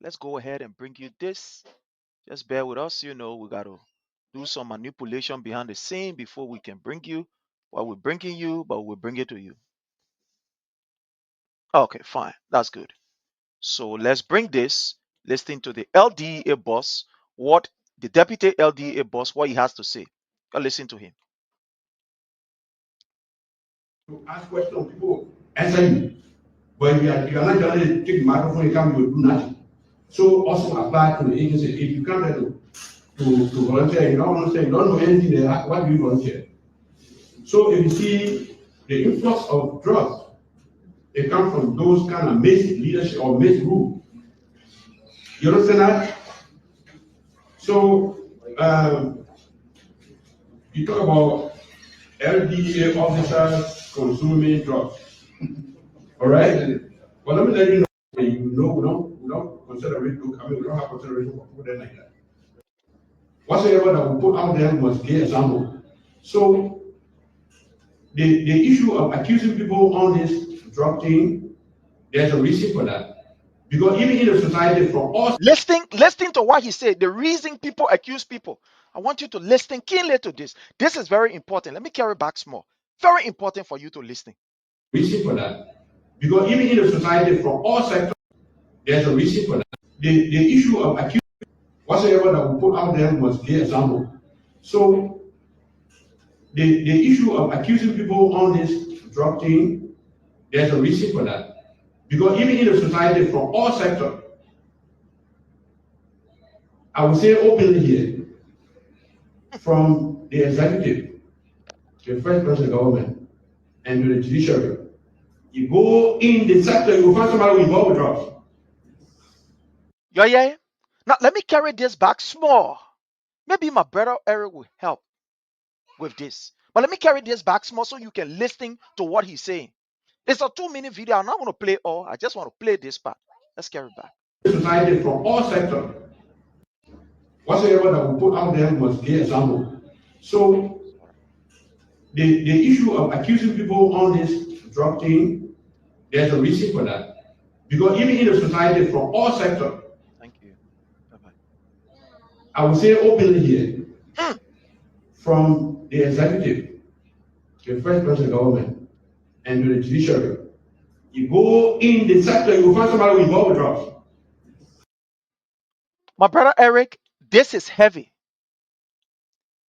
let's go ahead and bring you this. Just bear with us. We got to do some manipulation behind the scene before we can bring you what we're bringing you, but we'll bring it to you. Okay, fine. That's good. So let's bring this, listening to the LDEA boss, what the deputy LDEA boss, what he has to say. Go listen to him. You ask questions, people answer you. But you are not going to take the microphone, you come, you do nothing. So also apply to the agency. If you come there to volunteer, you don't volunteer, you don't know anything there, what do you volunteer? So if you see the influx of drugs, it comes from those kind of misleadership or misrule. You understand that? So you talk about LDA officers consuming drugs. All right? Well, let me let you know, we don't consider it, I mean, we don't have consideration for people there like that. Whatsoever that we put out there must be example. So the issue of accusing people on this drug thing, there's a reason for that. Because even in the society, from us, Listening to what he said, the reason people accuse people. I want you to listen keenly to this. This is very important. Let me carry back small. Very important for you to listen. reason for that. Because even in the society, from all sectors, there's a reason for that. The issue of accusing whatsoever that we put out there must be example. So the issue of accusing people on this drug thing, there's a reason for that. Because even in the society, from all sectors, I would say openly here, from the executive, the first president of the government, and to the judiciary, you go in the sector, you will find somebody involved with drugs. Yeah. Now let me carry this back small. Maybe my brother Eric will help with this. But let me carry this back small so you can listen to what he's saying. It's a 2-minute video. I'm not going to play all. I just want to play this part. Let's carry it back. Society from all sectors, whatsoever that we put out there must be example. So the issue of accusing people on this drug thing, there's a reason for that. Because even in the society from all sectors, Thank you. Bye-bye. I would say openly here, Hmm. from the executive, the first president of the government, and to the judiciary, you go in the sector, you will find somebody involved with drugs. My brother Eric, this is heavy.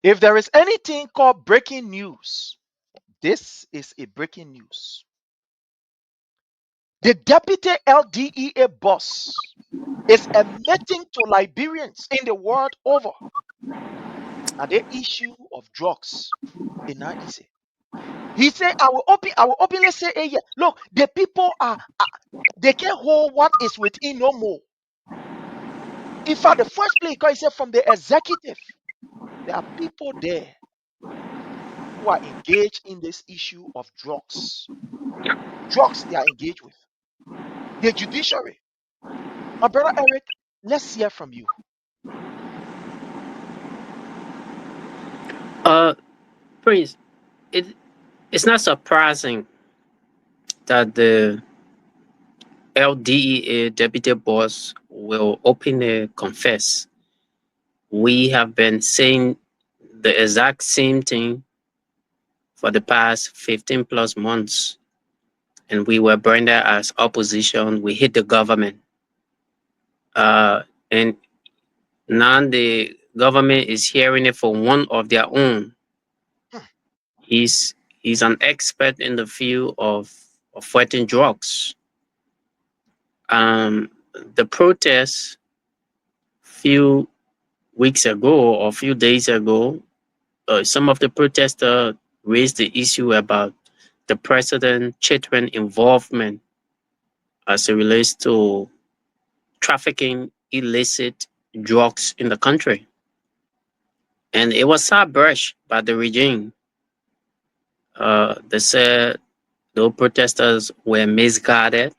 If there is anything called breaking news, this is a breaking news. The deputy LDEA boss is admitting to Liberians in the world over that the issue of drugs is not easy. He said, I will openly say, hey, yeah, look, the people they can't hold what is within no more. In fact, the first place, because he said from the executive, there are people there who are engaged in this issue of drugs. Drugs they are engaged with. The judiciary. My brother Eric, let's hear from you. Uh, Prince, it it's not surprising that the LDEA deputy boss will openly confess. We have been saying the exact same thing for the past 15 plus months, and we were branded as opposition. We hit the government. And now the government is hearing it from one of their own. He's he's an expert in the field of fighting drugs. Um, the protests few weeks ago or few days ago, some of the protesters raised the issue about the president children involvement as it relates to trafficking illicit drugs in the country. And it was brushed by the regime. They said those protesters were misguided.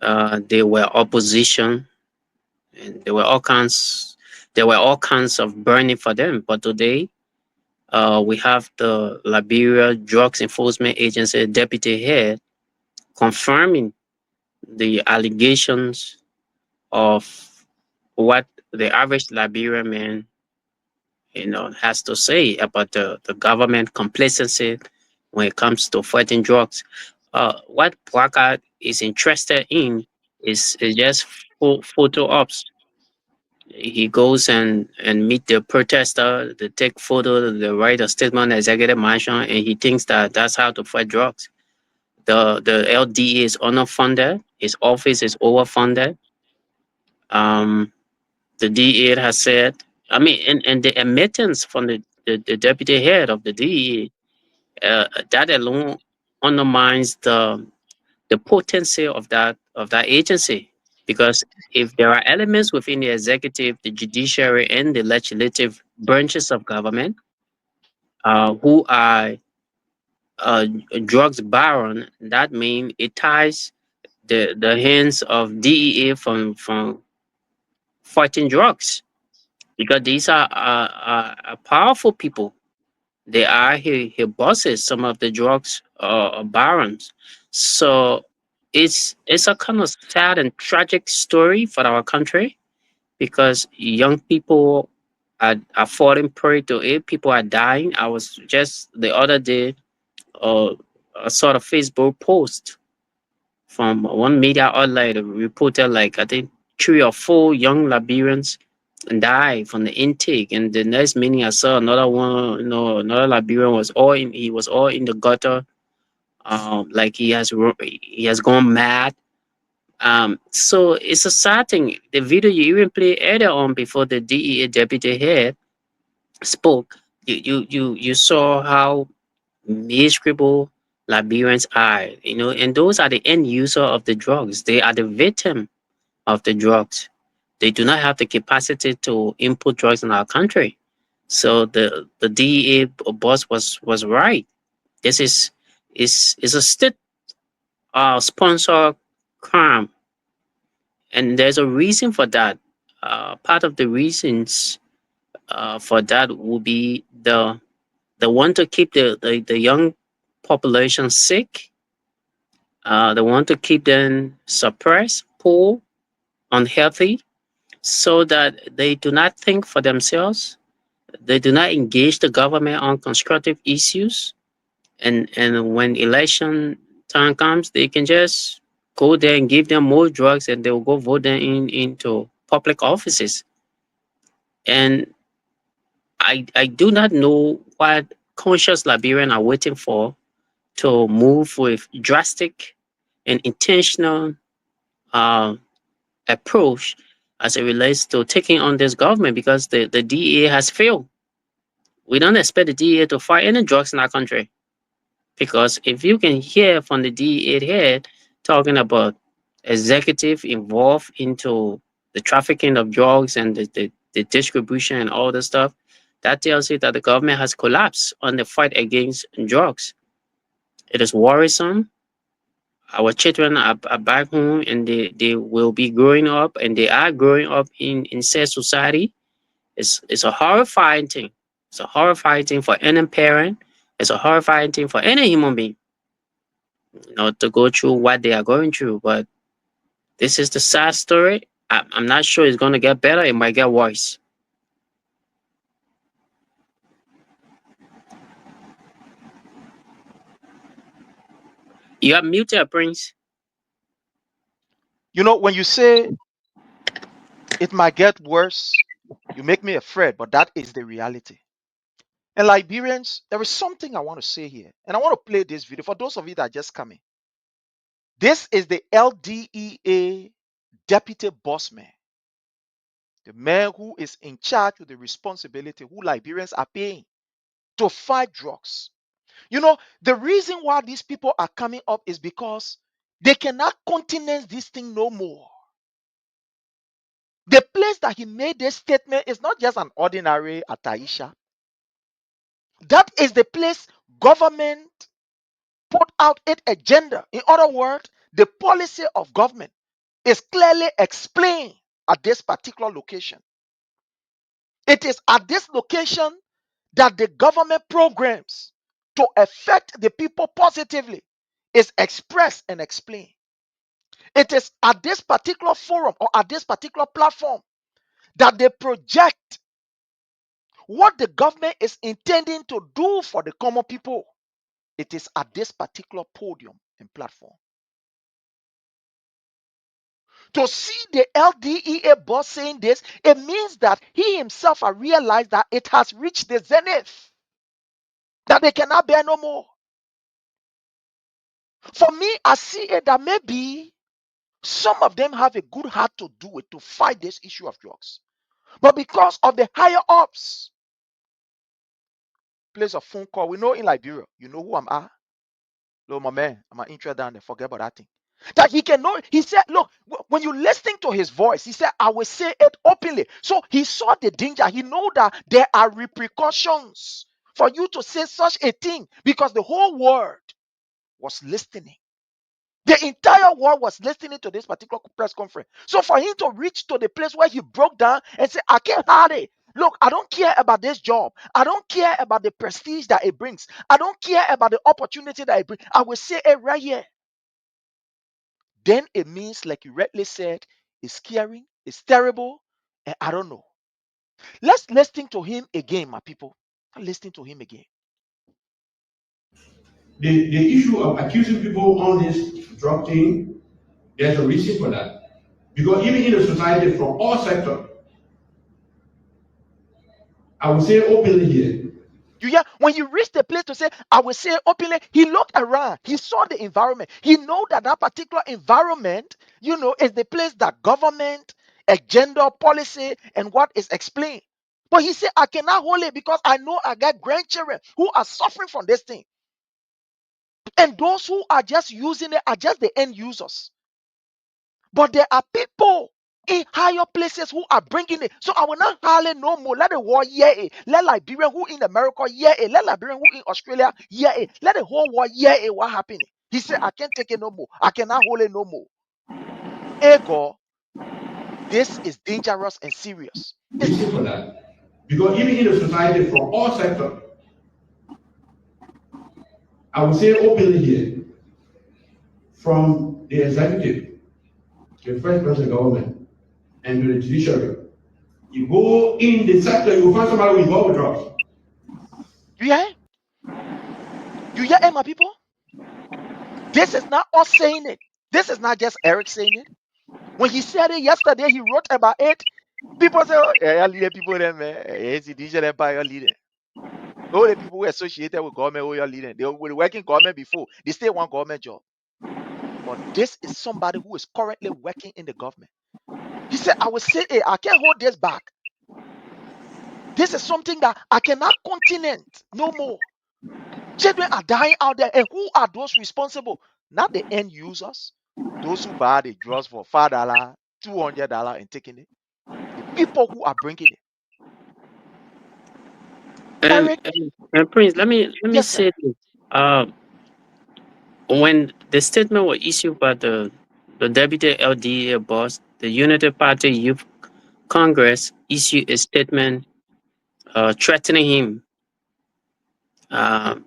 They were opposition, and there were all kinds of burning for them. But today, we have the Liberia Drugs Enforcement Agency deputy head confirming the allegations of what the average Liberian man, has to say about the government complacency when it comes to fighting drugs. What Plaka is interested in is just photo ops. He goes and meet the protester, they take photo, they write a statement, executive mansion, and he thinks that that's how to fight drugs. The LDE is underfunded. His office is overfunded. Um, the DEA has said, I mean, and the admittance from the deputy head of the DEA, that alone undermines the potency of that agency, because if there are elements within the executive, the judiciary, and the legislative branches of government who are uh, drugs baron, that means it ties the hands of DEA from fighting drugs, because these are powerful people. They are he bosses some of the drugs barons. So it's a kind of sad and tragic story for our country, because young people are falling prey to it. People are dying. I was just the other day uh, a sort of Facebook post from one media outlet reported, like, I think 3 or 4 young Liberians died from the intake, and the next minute I saw another one. Another Liberian he was all in the gutter, like he has gone mad. So it's a sad thing. The video you even played earlier on before the DEA deputy head spoke, you saw how miserable Liberians are, and those are the end user of the drugs. They are the victim of the drugs. They do not have the capacity to import drugs in our country. So the DEA boss was right. This is a state sponsor crime, and there's a reason for that. Part of the reasons for that will be the want to keep the young population sick. They want to keep them suppressed, poor, unhealthy, so that they do not think for themselves. They do not engage the government on constructive issues. And when election time comes, they can just go there and give them more drugs, and they will go vote them into public offices. And I do not know what conscious Liberians are waiting for to move with drastic and intentional uh, approach as it relates to taking on this government, because the DEA has failed. We don't expect the DEA to fight any drugs in our country, because if you can hear from the DEA head talking about executive involved into the trafficking of drugs and the distribution and all the stuff, that tells you that the government has collapsed on the fight against drugs. It is worrisome. Our children are back home, and they will be growing up, and they are growing up in said society. It's a horrifying thing. It's a horrifying thing for any parent. It's a horrifying thing for any human being, to go through what they are going through. But this is the sad story. I'm not sure it's gonna get better. It might get worse. You are muted, Prince. When you say it might get worse, you make me afraid, but that is the reality. And Liberians, there is something I want to say here. And I want to play this video for those of you that are just coming. This is the LDEA deputy boss man, the man who is in charge with the responsibility, who Liberians are paying to fight drugs. The reason why these people are coming up is because they cannot countenance this thing no more. The place that he made this statement is not just an ordinary Ataisha. That is the place government put out its agenda. In other words, the policy of government is clearly explained at this particular location. It is at this location that the government programs to affect the people positively is expressed and explained. It is at this particular forum or at this particular platform that they project what the government is intending to do for the common people. It is at this particular podium and platform. To see the LDEA boss saying this, it means that he himself has realized that it has reached the zenith, that they cannot bear no more. For me, I see it that maybe some of them have a good heart to do it, to fight this issue of drugs. But because of the higher ups, place a phone call. We know in Liberia, you know who I'm at? Look, my man, I'm an intro down there. Forget about that thing. That he can know. He said, look, when you listening to his voice, he said, I will say it openly. So he saw the danger. He know that there are repercussions for you to say such a thing because the whole world was listening. The entire world was listening to this particular press conference. So for him to reach to the place where he broke down and say, I can't hide it. Look, I don't care about this job. I don't care about the prestige that it brings. I don't care about the opportunity that it brings. I will say it right here. Then it means, like you rightly said, it's scary, it's terrible, and I don't know. Let's listen to him again, my people. Listen to him again. The issue of accusing people on this drug thing, there's a reason for that. Because even in the society, from all sectors, I would say openly here, You hear? When you reach the place to say, I will say openly, he looked around. He saw the environment. He know that that particular environment, is the place that government, agenda, policy, and what is explained. But he said, I cannot hold it because I know I got grandchildren who are suffering from this thing. And those who are just using it are just the end users. But there are people in higher places who are bringing it. So I will not holler no more. Let the war hear it. Let Liberian who in America hear it. Let Liberian who in Australia hear it. Let the whole world hear it. What happened? He said, I can't take it no more. I cannot hold it no more. Ego, this is dangerous and serious. reason for that. Because even in the society, from all sectors, I would say openly here, from the executive, the first president government, and to the judiciary, you go in the sector, you will find somebody involved with drugs. You hear? You hear, my people? This is not us saying it. This is not just Eric saying it. When he said it yesterday, he wrote about it. People say, oh, yeah, you're leading people there, man. It's the digital empire you're leading. All the people who are associated with government who you're leading, they were working government before. They still want government job. But this is somebody who is currently working in the government. He said, I will say it. I can't hold this back. This is something that I cannot continue no more. Children are dying out there. And who are those responsible? Not the end users. Those who buy the drugs for $5, $200 and taking it. The people who are bringing it. And, Eric, and, and Prince, let me yes, sir. say this. Uh, when the statement was issued by the deputy LDA boss, the United Party Youth Congress issued a statement threatening him.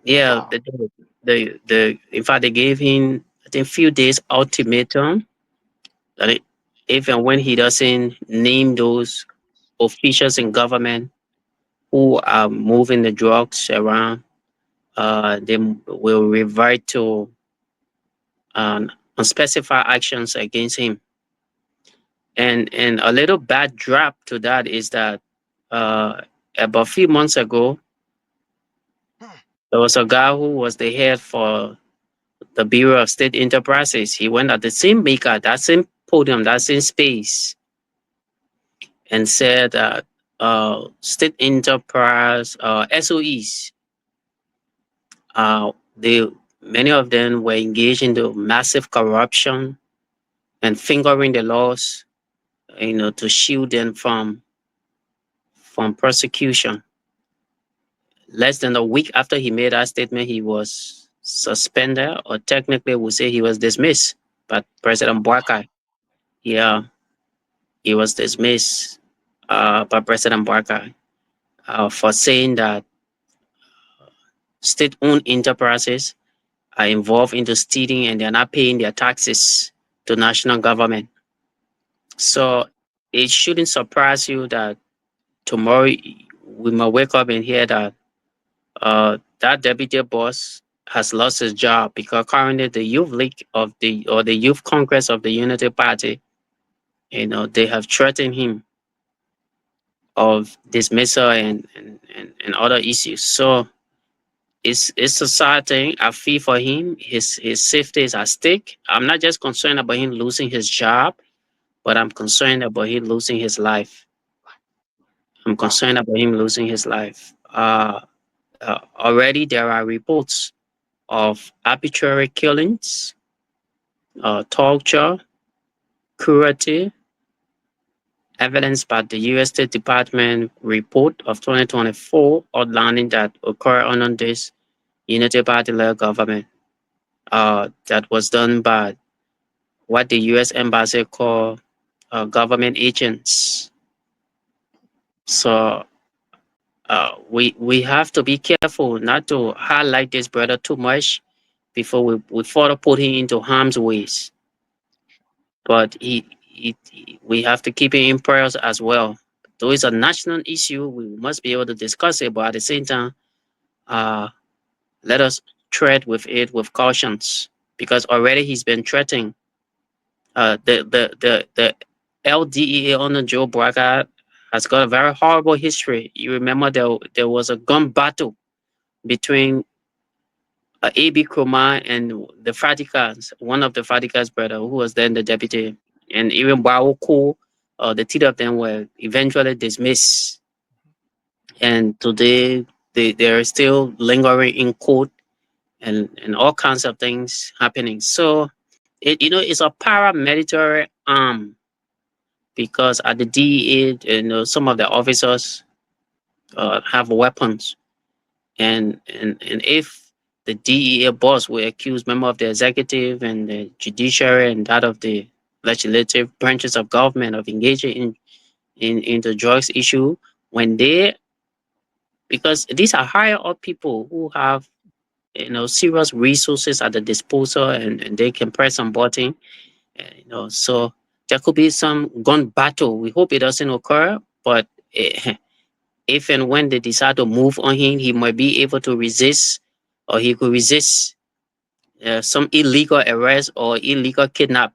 Yeah, Wow. in fact they gave him, I think, few days ultimatum that if and when he doesn't name those officials in government who are moving the drugs around, they will revert to unspecified actions against him. And a little bad drop to that is that uh, about a few months ago, Hmm. there was a guy who was the head for the Bureau of State Enterprises. He went at the same maker, that same podium, that same space, and said that state enterprise SOEs, they many of them were engaged in the massive corruption and fingering the laws, to shield them from prosecution. Less than a week after he made that statement, he was suspended, or technically, we say he was dismissed by President Boakai. Yeah, he was dismissed by President Boakai for saying that state-owned enterprises are involved into stealing and they're not paying their taxes to national government. So it shouldn't surprise you that tomorrow we might wake up and hear that that deputy boss has lost his job because currently the youth league of the or the youth congress of the Unity Party, they have threatened him of dismissal and other issues. So it's a sad thing. I feel for him. His safety is at stake. I'm not just concerned about him losing his job, but I'm concerned about him losing his life. I'm Wow. concerned about him losing his life. Already there are reports of arbitrary killings, torture, cruelty, evidenced by the U.S. State Department report of 2024 outlining that occurred under this Unity Party-led government. That was done by what the U.S. Embassy call government agents. So we have to be careful not to highlight this brother too much before we further put him into harm's ways. But we have to keep him in prayers as well. Though it's a national issue, we must be able to discuss it, but at the same time, uh, let us tread with it with cautions because already he's been threatening. The LDEA under Joe Braga has got a very horrible history. You remember there was a gun battle between A.B. Kroma and the Faticas, one of the Faticas brother who was then the deputy, and even Baoku, the three of them were eventually dismissed. And today they're still lingering in court and all kinds of things happening. So it's a paramilitary arm because at the DEA, some of the officers have weapons, and if the DEA boss will accuse member of the executive and the judiciary and that of the legislative branches of government of engaging in the drugs issue, when they because these are higher up people who have serious resources at the disposal and they can press some button, so there could be some gun battle. We hope it doesn't occur, but if and when they decide to move on him, he might be able to resist, or he could resist some illegal arrest or illegal kidnap